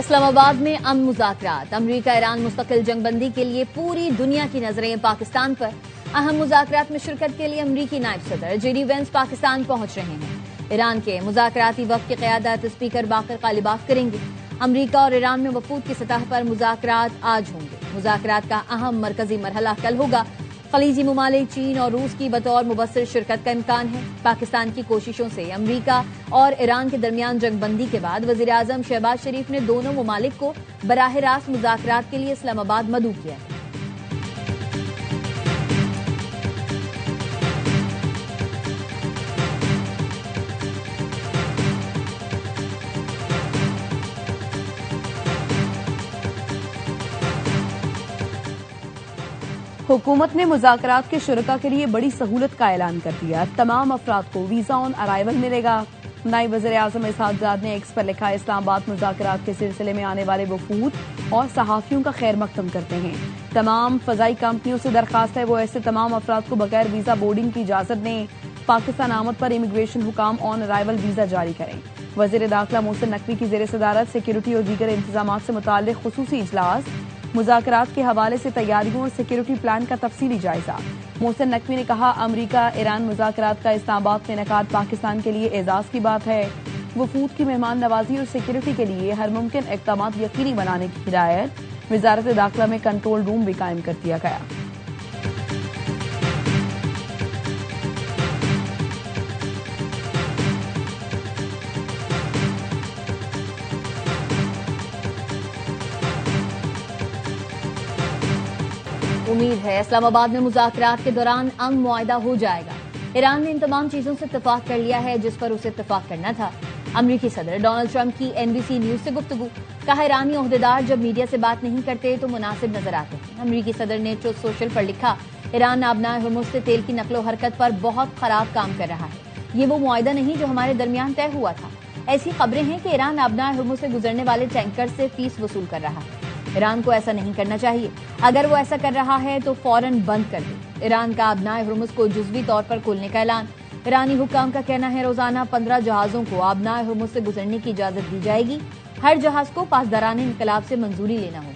اسلام آباد میں امن مذاکرات۔ امریکہ ایران مستقل جنگ بندی کے لیے پوری دنیا کی نظریں پاکستان پر۔ اہم مذاکرات میں شرکت کے لیے امریکی نائب صدر جے ڈی وینس پاکستان پہنچ رہے ہیں۔ ایران کے مذاکراتی وفد کی قیادت اسپیکر باقر غالباف کریں گے۔ امریکہ اور ایران میں وفود کی سطح پر مذاکرات آج ہوں گے۔ مذاکرات کا اہم مرکزی مرحلہ کل ہوگا۔ خلیجی ممالک چین اور روس کی بطور مبصر شرکت کا امکان ہے۔ پاکستان کی کوششوں سے امریکہ اور ایران کے درمیان جنگ بندی کے بعد وزیر اعظم شہباز شریف نے دونوں ممالک کو براہ راست مذاکرات کے لیے اسلام آباد مدعو کیا ہے۔ حکومت نے مذاکرات کے شرکاء کے لیے بڑی سہولت کا اعلان کر دیا۔ تمام افراد کو ویزا آن ارائیول ملے گا۔ نائب وزیر اعظم اسحاق زاد نے ایکس پر لکھا، اسلام آباد مذاکرات کے سلسلے میں آنے والے وفود اور صحافیوں کا خیر مقدم کرتے ہیں۔ تمام فضائی کمپنیوں سے درخواست ہے وہ ایسے تمام افراد کو بغیر ویزا بورڈنگ کی اجازت دیں۔ پاکستان آمد پر امیگریشن حکام آن ارائیول ویزا جاری کریں۔ وزیر داخلہ محسن نقوی کی زیر صدارت سیکیورٹی اور دیگر انتظامات سے متعلق خصوصی اجلاس۔ مذاکرات کے حوالے سے تیاریوں اور سیکیورٹی پلان کا تفصیلی جائزہ۔ محسن نقوی نے کہا، امریکہ ایران مذاکرات کا اسلام آباد میں انعقاد پاکستان کے لیے اعزاز کی بات ہے۔ وفود کی مہمان نوازی اور سیکیورٹی کے لیے ہر ممکن اقدامات یقینی بنانے کی ہدایت۔ وزارت داخلہ میں کنٹرول روم بھی قائم کر دیا گیا۔ امید ہے اسلام آباد میں مذاکرات کے دوران امن معاہدہ ہو جائے گا۔ ایران نے ان تمام چیزوں سے اتفاق کر لیا ہے جس پر اسے اتفاق کرنا تھا۔ امریکی صدر ڈونلڈ ٹرمپ کی NBC نیوز سے گفتگو۔ کہا، ایرانی عہدیدار جب میڈیا سے بات نہیں کرتے تو مناسب نظر آتے ہیں۔ امریکی صدر نے ٹروتھ سوشل پر لکھا، ایران نابنائے ہرمز سے تیل کی نقل و حرکت پر بہت خراب کام کر رہا ہے۔ یہ وہ معاہدہ نہیں جو ہمارے درمیان طے ہوا تھا۔ ایسی خبریں ہیں کہ ایران نابنائے ہرمز سے گزرنے والے ٹینکر سے فیس وصول کر رہا ہے۔ ایران کو ایسا نہیں کرنا چاہیے۔ اگر وہ ایسا کر رہا ہے تو فوراً بند کر دے۔ ایران کا آبنائے ہرمز کو جزوی طور پر کھولنے کا اعلان۔ ایرانی حکام کا کہنا ہے روزانہ 15 جہازوں کو آبنائے ہرمز سے گزرنے کی اجازت دی جائے گی۔ ہر جہاز کو پاسداران انقلاب سے منظوری لینا ہوگی۔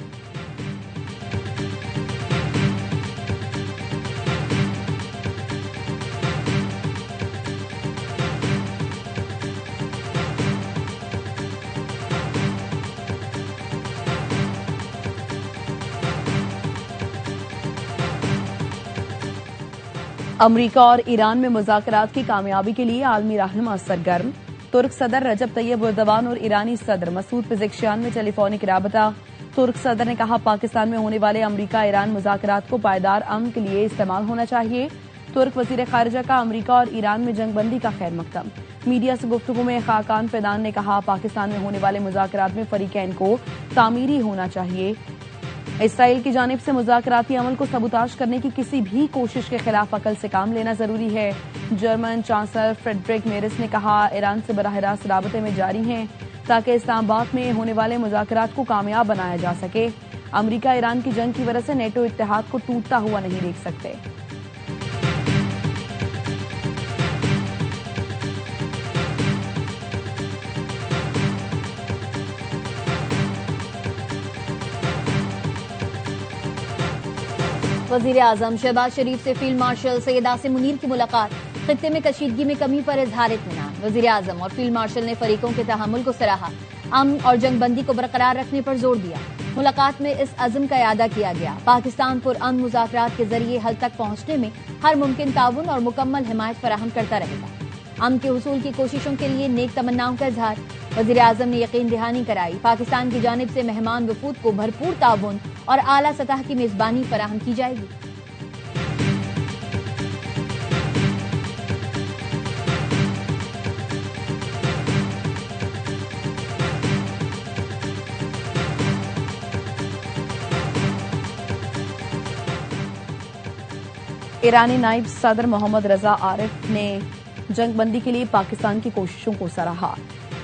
امریکہ اور ایران میں مذاکرات کی کامیابی کے لیے عالمی رہنما سرگرم۔ ترک صدر رجب طیب اردوان اور ایرانی صدر مسعود پزشکیان میں ٹیلی فونک رابطہ۔ ترک صدر نے کہا، پاکستان میں ہونے والے امریکہ ایران مذاکرات کو پائیدار امن کے لیے استعمال ہونا چاہیے۔ ترک وزیر خارجہ کا امریکہ اور ایران میں جنگ بندی کا خیر مقدم۔ میڈیا سے گفتگو میں خاقان فیدان نے کہا، پاکستان میں ہونے والے مذاکرات میں فریقین کو تعمیری ہونا چاہیے۔ اسرائیل کی جانب سے مذاکراتی عمل کو سبوتاژ کرنے کی کسی بھی کوشش کے خلاف عقل سے کام لینا ضروری ہے۔ جرمن چانسلر فریڈرک میرس نے کہا، ایران سے براہ راست رابطے میں جاری ہیں تاکہ اسلام آباد میں ہونے والے مذاکرات کو کامیاب بنایا جا سکے۔ امریکہ ایران کی جنگ کی وجہ سے نیٹو اتحاد کو ٹوٹتا ہوا نہیں دیکھ سکتے۔ وزیر اعظم شہباز شریف سے فیلڈ مارشل سید عاصم منیر کی ملاقات۔ خطے میں کشیدگی میں کمی پر اظہار اطمینان۔ وزیر اعظم اور فیلڈ مارشل نے فریقوں کے تحمل کو سراہا۔ امن اور جنگ بندی کو برقرار رکھنے پر زور دیا۔ ملاقات میں اس عزم کا اعادہ کیا گیا۔ پاکستان پرامن مذاکرات کے ذریعے حل تک پہنچنے میں ہر ممکن تعاون اور مکمل حمایت فراہم کرتا رہے گا۔ امن کے حصول کی کوششوں کے لیے نیک تمناؤں کا اظہار۔ وزیر اعظم نے یقین دہانی کرائی، پاکستان کی جانب سے مہمان وفود کو بھرپور تعاون اور اعلیٰ سطح کی میزبانی فراہم کی جائے گی۔ ایرانی نائب صدر محمد رضا عارف نے جنگ بندی کے لیے پاکستان کی کوششوں کو سراہا۔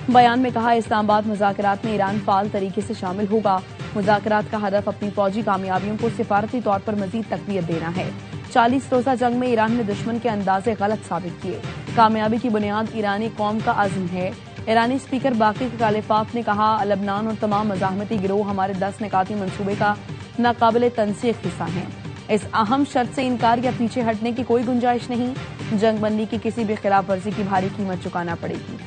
بیان میں کہا، اسلام آباد مذاکرات میں ایران فعال طریقے سے شامل ہوگا۔ مذاکرات کا ہدف اپنی فوجی کامیابیوں کو سفارتی طور پر مزید تقویت دینا ہے۔ 40 روزہ جنگ میں ایران نے دشمن کے اندازے غلط ثابت کیے۔ کامیابی کی بنیاد ایرانی قوم کا عزم ہے۔ ईरानी स्पीकर बाकी कालिफात ने कहा, लबनान और तमाम मज़ाहमती गिरोह हमारे 10 निकाती मंसूबे का नाकाबिले तनसीख हिस्सा हैं। इस अहम शर्त से इनकार या पीछे हटने की कोई गुंजाइश नहीं। जंग बंदी की किसी भी खिलाफ वर्जी की भारी कीमत चुकाना पड़ेगी।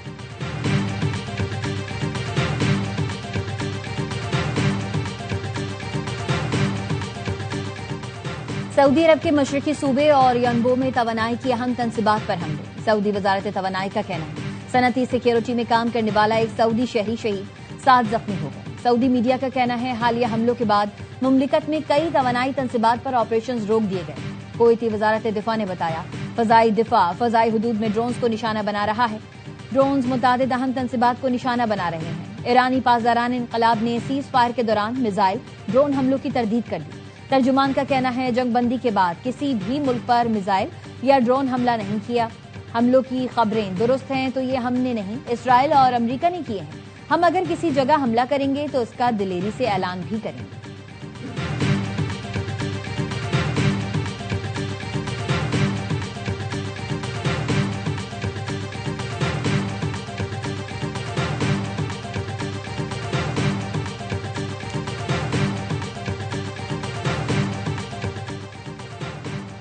सऊदी अरब के मशरकी सूबे और यनबो में तवानाई की अहम तनसीबात पर हमले। सऊदी वजारत तवानाई का कहना है सनती सिक्योरिटी में काम करने वाला एक सऊदी शहरी शहीद, 7 जख्मी हो गए। सऊदी मीडिया का कहना है हालिया हमलों के बाद मुमलिकत में कई तवानाई तनसीबात पर ऑपरेशन रोक दिए गए। कुवैती वजारत दिफा ने बताया फजाई दिफा फजाई हुदूद में ड्रोन्स को निशाना बना रहा है। ड्रोन्स मुतादिद अहम तनसीबात को निशाना बना रहे हैं। ईरानी पासदारान इनकलाब ने सीज फायर के दौरान मिसाइल ड्रोन हमलों की तरदीद कर दी। तर्जुमान का कहना है जंग बंदी के बाद किसी भी मुल्क पर मिसाइल या ड्रोन हमला नहीं किया। हमलों की खबरें दुरुस्त हैं तो ये हमने नहीं, इसराइल और अमेरिका ने किए हैं। हम अगर किसी जगह हमला करेंगे तो उसका दिलेरी से ऐलान भी करेंगे।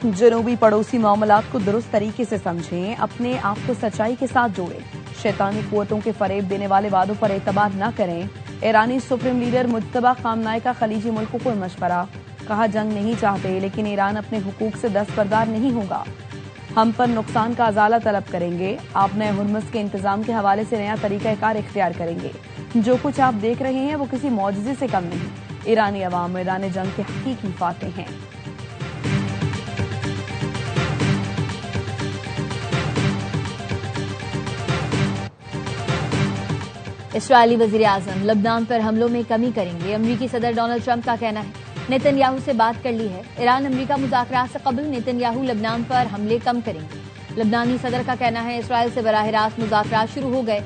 जनूबी पड़ोसी मामलात को दुरुस्त तरीके से समझें, अपने आप को सच्चाई के साथ जोड़ें, शैतानी कुव्वतों के फरेब देने वाले वादों पर एतबार न करें। ईरानी सुप्रीम लीडर मुज्तबा खामनाई का खलीजी मुल्कों को मशवरा, कहा जंग नहीं चाहते लेकिन ईरान अपने हुकूक से दस्तबरदार नहीं होगा। हम पर नुकसान का अजाला तलब करेंगे। आप नए हुर्मुज़ के इंतजाम के हवाले से नया तरीक़ाकार इख्तियार करेंगे। जो कुछ आप देख रहे हैं वो किसी मौजज़े से कम नहीं। ईरानी अवाम मैदान जंग के हकीकी फातेह हैं। इसराइली वजीर आजम लबनान पर हमलों में कमी करेंगे। अमरीकी सदर डोनाल्ड ट्रंप का कहना है नेतन्याहू से बात कर ली है। ईरान अमरीका मुज़ाकरात से कबल नेतन्याहू लबनान पर हमले कम करेंगे। लबनानी सदर का कहना है इसराइल से बराह रास्त मुज़ाकरात शुरू हो गए,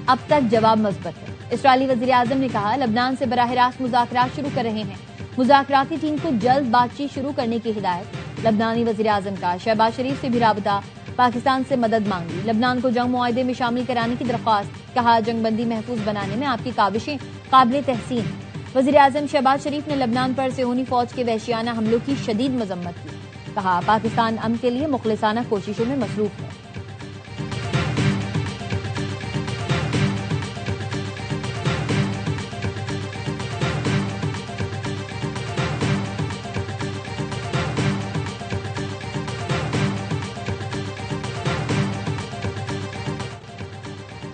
अब तक जवाब मस्बत है। इसराइली वजीर आजम ने कहा लबनान से बराह रास्त मुज़ाकरात शुरू कर रहे हैं। मुज़ाकराती टीम को जल्द बातचीत शुरू करने की हिदायत। लबनानी वजीर आजम का शहबाज शरीफ से भी राबता, पाकिस्तान से मदद मांगी। लबनान को जंग मुआहदे में शामिल कराने की दरख्वास्त, कहा जंग बंदी महफूज बनाने में आपकी काविशें काबिल तहसीन हैं। वजीर आजम शहबाज शरीफ ने लबनान पर सियोनी फौज के वहशियाना हमलों की शदीद मजम्मत की। कहा पाकिस्तान अमन के लिए मुखलिसाना कोशिशों में मसरूफ है।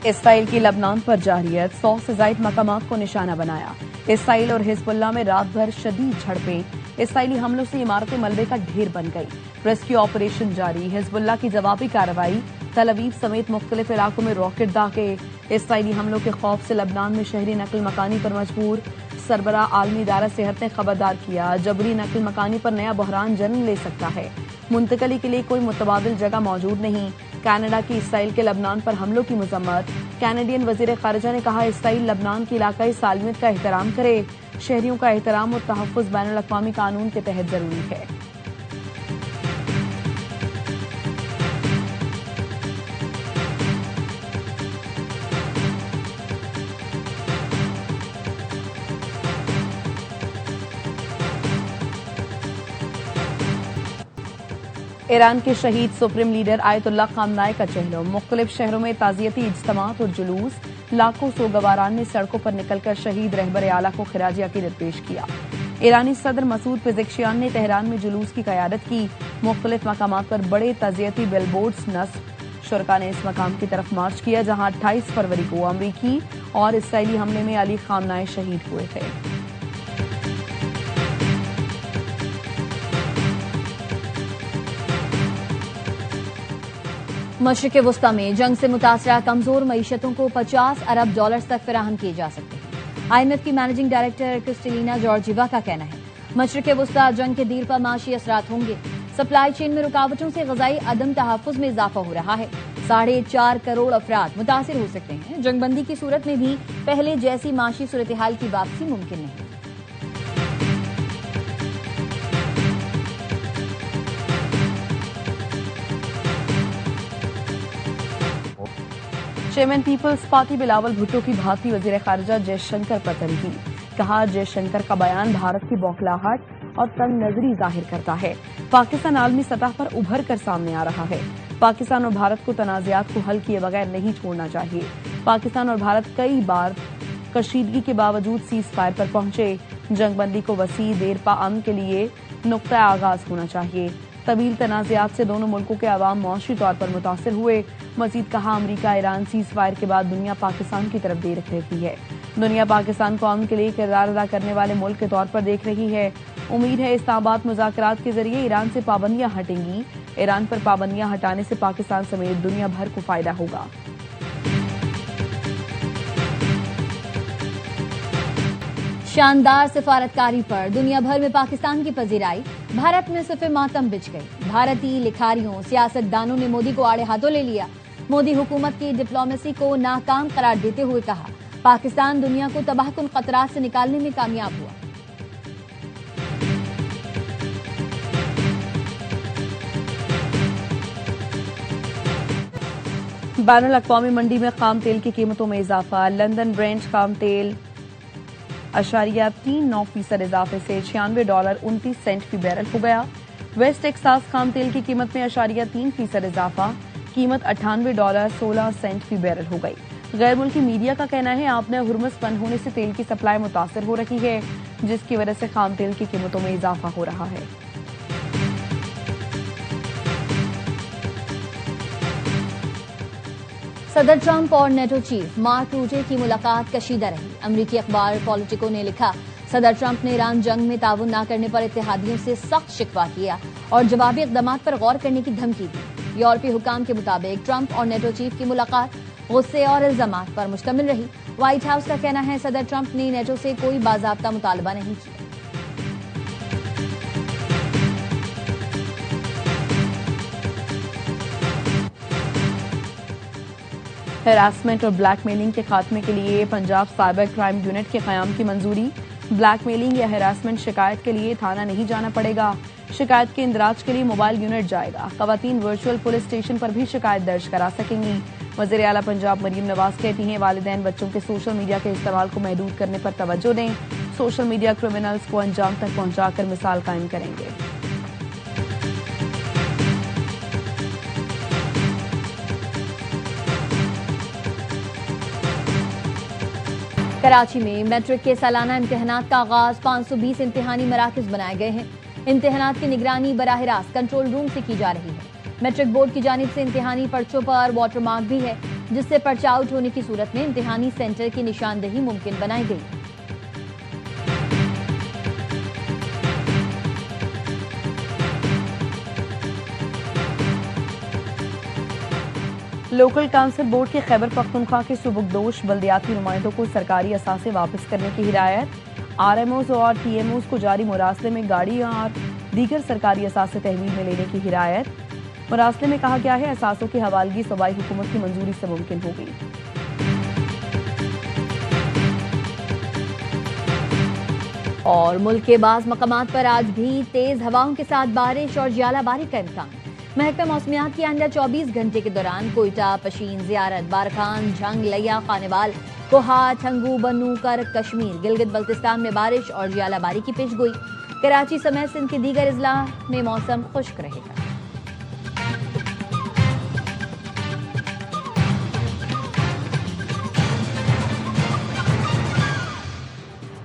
इसराइल की लबनान पर जारियत, 100 से ज्यादा मकामात को निशाना बनाया। इसराइल और हिजबुल्लाह में रात भर शदीद झड़पें। इसराइली हमलों से इमारतें मलबे का ढेर बन गई। रेस्क्यू ऑपरेशन जारी। हिजबुल्लाह की जवाबी कार्रवाई। तल अवीव समेत मुख्तलिफ इलाकों में रॉकेट दागे। इसराइली हमलों के खौफ से लबनान में शहरी नकल मकानी पर मजबूर। सरबराह आलमी इदारा सेहत ने खबरदार किया, जबरी नकल मकानी पर नया बहरान जन्म ले सकता है। मुंतकली के लिए कोई मुतबादिल जगह मौजूद नहीं। कनाडा की इसराइल के लबनान पर हमलों की मजम्मत। कैनेडियन वजीर खारजा ने कहा इसराइल लबनान की इलाकाई सालमियत का एहतराम करे। शहरियों का एहतराम और तहफ़्फ़ुज़ बैनुल अक़वामी कानून के तहत जरूरी है। ईरान के शहीद सुप्रीम लीडर आयतुल्लाह खामनाई का चेहरा। मुख्तलिफ शहरों में ताज़ियती इज्तिमात और जुलूस। लाखों सोगवारान ने सड़कों पर निकलकर शहीद रहबर आला को खिराज अकीदत पेश किया। ईरानी सदर मसूद पेज़ेश्कियान ने तेहरान में जुलूस की क़यादत की। मुख्तलिफ मकामात पर बड़े ताज़ियती बिलबोर्ड्स नस्ब। शुरका ने इस मकाम की तरफ मार्च किया जहां 28 फरवरी को अमरीकी और इसराइली हमले में अली खामनाई शहीद हुए थे। मशरिक़ वुस्ता में जंग से मुतासरा कमजोर मईशतों को $50 अरब तक फराहम किए जा सकते हैं। IMF की मैनेजिंग डायरेक्टर क्रिस्टलिना जॉर्जिवा का कहना है मशरिक़ वुस्ता जंग के दीर पर माशी असरात होंगे। सप्लाई चेन में रुकावटों से ग़ज़ाई अदम तहफ़्फ़ुज़ में इजाफा हो रहा है। 4.5 करोड़ अफराद मुतासिर हो सकते हैं। जंगबंदी की सूरत में भी पहले जैसी माशी सूरत हाल की वापसी मुमकिन नहीं। चेयरमैन पीपल्स पार्टी बिलावल भुट्टो की भारतीय वजीर खारजा जयशंकर पर तनकीद। कहा, जयशंकर का बयान भारत की बौखलाहट और तंग नजरी जाहिर करता है। पाकिस्तान आलमी सतह पर उभर कर सामने आ रहा है। पाकिस्तान और भारत को तनाज़ात को हल किए बगैर नहीं छोड़ना चाहिए। पाकिस्तान और भारत कई बार कशीदगी के बावजूद सीज फायर पर पहुंचे। जंगबंदी को वसी देर पा अमन के लिए नुक्ता आगाज होना चाहिए। तवील तनाज़ात से दोनों मुल्कों के अवाम मौशी तौर पर मुतासर हुए। मजीद कहा, अमरीका ईरान सीज फायर के बाद दुनिया पाकिस्तान की तरफ देख रही है। दुनिया पाकिस्तान को अमन के लिए किरदार अदा करने वाले मुल्क के तौर पर देख रही है। उम्मीद है इस्लामाबाद मुज़ाकरात के जरिए ईरान से पाबंदियां हटेंगी। ईरान पर पाबंदियां हटाने से पाकिस्तान समेत दुनिया भर को फायदा होगा। शानदार सिफारतकारी पर दुनिया भर में पाकिस्तान की पजीराई। भारत में सिर्फ मातम बिछ गई। भारतीय लिखारियों सियासतदानों ने मोदी को आड़े हाथों ले लिया। मोदी हुकूमत की डिप्लोमेसी को नाकाम करार देते हुए कहा, पाकिस्तान दुनिया को तबाहकुन खतरात से निकालने में कामयाब हुआ। बैनुल अक़वामी मंडी में खाम तेल की कीमतों में इजाफा। लंदन ब्रेंट खाम तेल 0.39% इजाफे से $96.29 फी बैरल हो गया। वेस्ट टेक्सास खाम तेल की कीमत में 0.3% इजाफा, कीमत $98.16 फी बैरल हो गई। गैर मुल्की मीडिया का कहना है आपने हुर्मुज़ बंद होने से तेल की सप्लाई मुतासर हो रही है, जिसकी वजह से खाम तेल की कीमतों में इजाफा हो रहा है। सदर ट्रंप और नेटो चीफ मार्क रूटे की मुलाकात कशीदा रही। अमरीकी अखबार पॉलिटिको ने लिखा, सदर ट्रंप ने ईरान जंग में ताउन न करने पर इत्तेहादियों से सख्त शिकवा किया और जवाबी इक़दामात पर गौर करने की धमकी दी। यूरोपीय हुकाम के मुताबिक ट्रंप और नेटो चीफ की मुलाकात गुस्से और इल्जामात पर मुश्तमिल रही। व्हाइट हाउस का कहना है, सदर ट्रंप ने नेटो से कोई बाज़ाब्ता मुतालबा नहीं किया। हैरासमेंट और ब्लैकमेलिंग के खात्मे के लिए पंजाब साइबर क्राइम यूनिट के क़याम की मंजूरी। ब्लैकमेलिंग या हैरासमेंट शिकायत के लिए थाना नहीं जाना पड़ेगा। शिकायत के इंदराज के लिए मोबाइल यूनिट जाएगा। ख़वातीन वर्चुअल पुलिस स्टेशन पर भी शिकायत दर्ज करा सकेंगी। वज़ीर आला पंजाब मरीम नवाज कहती हैं, वालिदैन बच्चों के सोशल मीडिया के इस्तेमाल को महदूद करने पर तवज्जो दें। सोशल मीडिया क्रिमिनल्स को अंजाम तक पहुंचाकर मिसाल कायम करेंगे। कराची में मैट्रिक के सालाना इम्तिहानात का आगाज। 520 इम्तिहानी मराकज बनाए गए हैं। इम्तिहानात की निगरानी बराह रास्त कंट्रोल रूम से की जा रही है। मैट्रिक बोर्ड की जानिब से इम्तिहानी पर्चों पर वाटर मार्क भी है, जिससे पर्चा आउट होने की सूरत में इम्तिहानी सेंटर की निशानदेही मुमकिन बनाई गई। लोकल काउंसिल बोर्ड के खैबर पख्तूनख्वा के सुबुकदोश बल्दियाती नुमाइंदों को सरकारी असासे वापस करने की हिदायत। आरएमओज और टीएमओज को जारी मुरासले में गाड़ी और दीगर सरकारी असासे तहवील में लेने की हिदायत। मुरासले में कहा गया है, असासों की हवालगी सूबाई हुकूमत की मंजूरी से मुमकिन होगी। और मुल्क के बाज़ मकामात पर आज भी तेज हवाओं के साथ बारिश और ज्वालाबारी का इम्कान। महकमा मौसमियात की आइंदा 24 घंटे के दौरान कोयटा, पशीन, ज़ियारत, बारखान, झंग, लिया, खानेवाल, कोहा, ठंगू, बनू, करक, कश्मीर, गिलगित बल्तिस्तान में बारिश और ज्वालाबारी की पेशगोई। कराची समेत सिंध के दीगर अजला में मौसम खुश्क रहेगा।